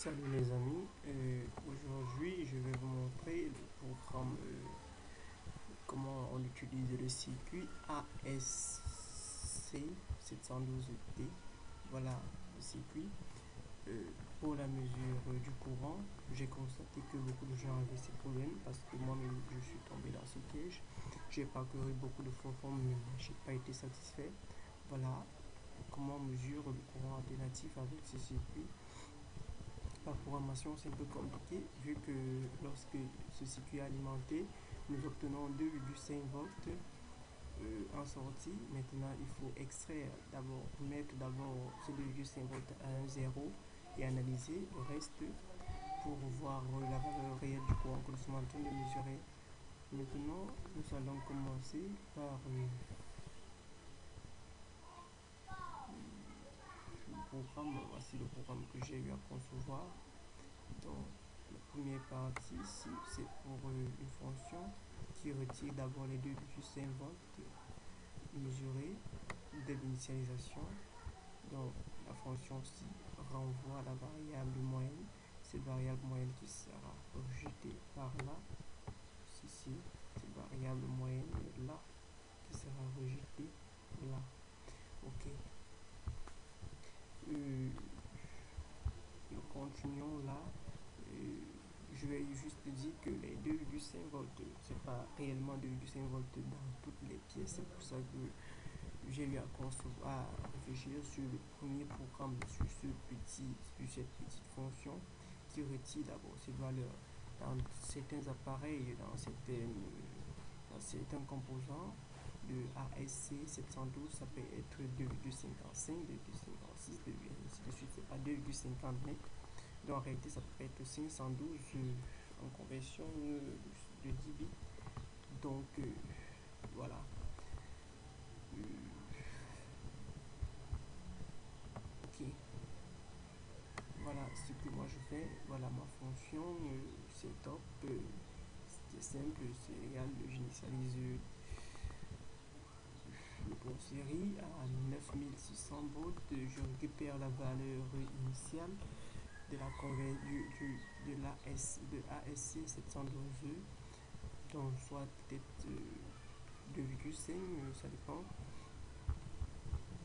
Salut les amis, aujourd'hui je vais vous montrer le programme, comment on utilise le circuit ASC 712T. Voilà le circuit. Pour la mesure du courant, j'ai constaté que beaucoup de gens avaient ces problèmes parce que moi-même je suis tombé dans ce piège. J'ai parcouru beaucoup de forums mais j'ai pas été satisfait. Voilà comment on mesure le courant alternatif avec ce circuit. La programmation c'est un peu compliqué vu que lorsque ce circuit est alimenté, nous obtenons 2,5 volts en sortie. Maintenant, il faut extraire d'abord, mettre d'abord ce 2,5 volts à un 0 et analyser le reste pour voir la valeur réelle du courant que nous sommes en train de mesurer. Maintenant, nous allons commencer par le programme. Voici le programme que j'ai eu à concevoir. Donc, la première partie ici, c'est pour une fonction qui retire d'abord les 2,5 volts mesurés dès l'initialisation. Donc, la fonction ci renvoie la variable moyenne. Cette variable moyenne qui sera rejetée par là. Ceci, cette variable moyenne là qui sera rejetée là. Ok. Nous continuons là. Je vais juste dire que les 2,5 volts, c'est pas réellement 2,5 volts dans toutes les pièces. C'est pour ça que j'ai eu à réfléchir sur le premier programme, sur cette petite fonction qui retire d'abord cette valeur. Dans certains appareils, dans certains composants de ASC 712, ça peut être 2,55, 2,56, ainsi de suite. C'est pas 2,50 mètres. Donc en réalité, ça peut être 512 en conversion de 10 bits. Donc voilà. Ok. Voilà ce que moi je fais. Voilà ma fonction. C'est top. C'est simple. C'est égal. J'initialise le port série à 9600 volts. Je récupère la valeur initiale de la de ASC 712, donc soit peut-être 2,5, ça dépend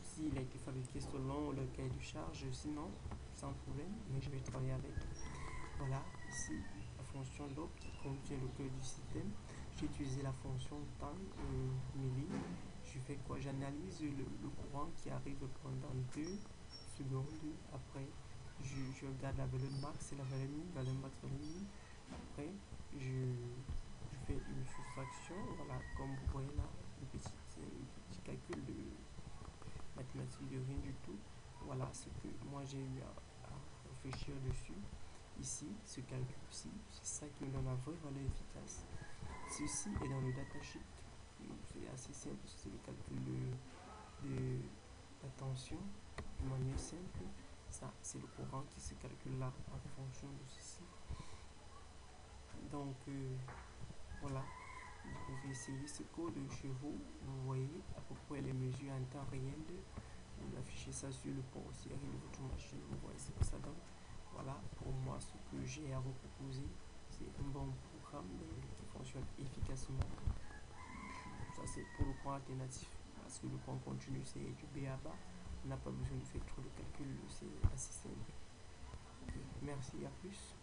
s'il a été fabriqué selon le cahier de charge, sinon sans problème, mais je vais travailler avec. Voilà, ici la fonction log qui contient le cœur du système. J'ai utilisé la fonction temps milli. Je fais quoi? J'analyse le courant qui arrive pendant 2 secondes. Après je regarde la valeur max et la valeur min, valeur max, valeur min. Après je fais une soustraction. Voilà, comme vous voyez là, un petit calcul de mathématiques de rien du tout. Voilà ce que moi j'ai eu à réfléchir dessus. Ici, ce calcul-ci, c'est ça qui me donne la vraie valeur efficace. Ceci est dans le datasheet. C'est assez simple, c'est le calcul de la tension de manière simple. Ça, c'est le courant qui se calcule là en fonction de ceci. Donc, voilà. Vous pouvez essayer ce code chez vous. Vous voyez à peu près les mesures en temps réel. Vous affichez ça sur le port série de votre machine. Vous voyez ce que ça donne. Voilà pour moi ce que j'ai à vous proposer. C'est un bon programme qui fonctionne efficacement. Ça c'est pour le courant alternatif. Parce que le courant continu c'est du B à bas. On n'a pas besoin de faire trop de calculs. C'est assez simple. Okay. Merci, à plus.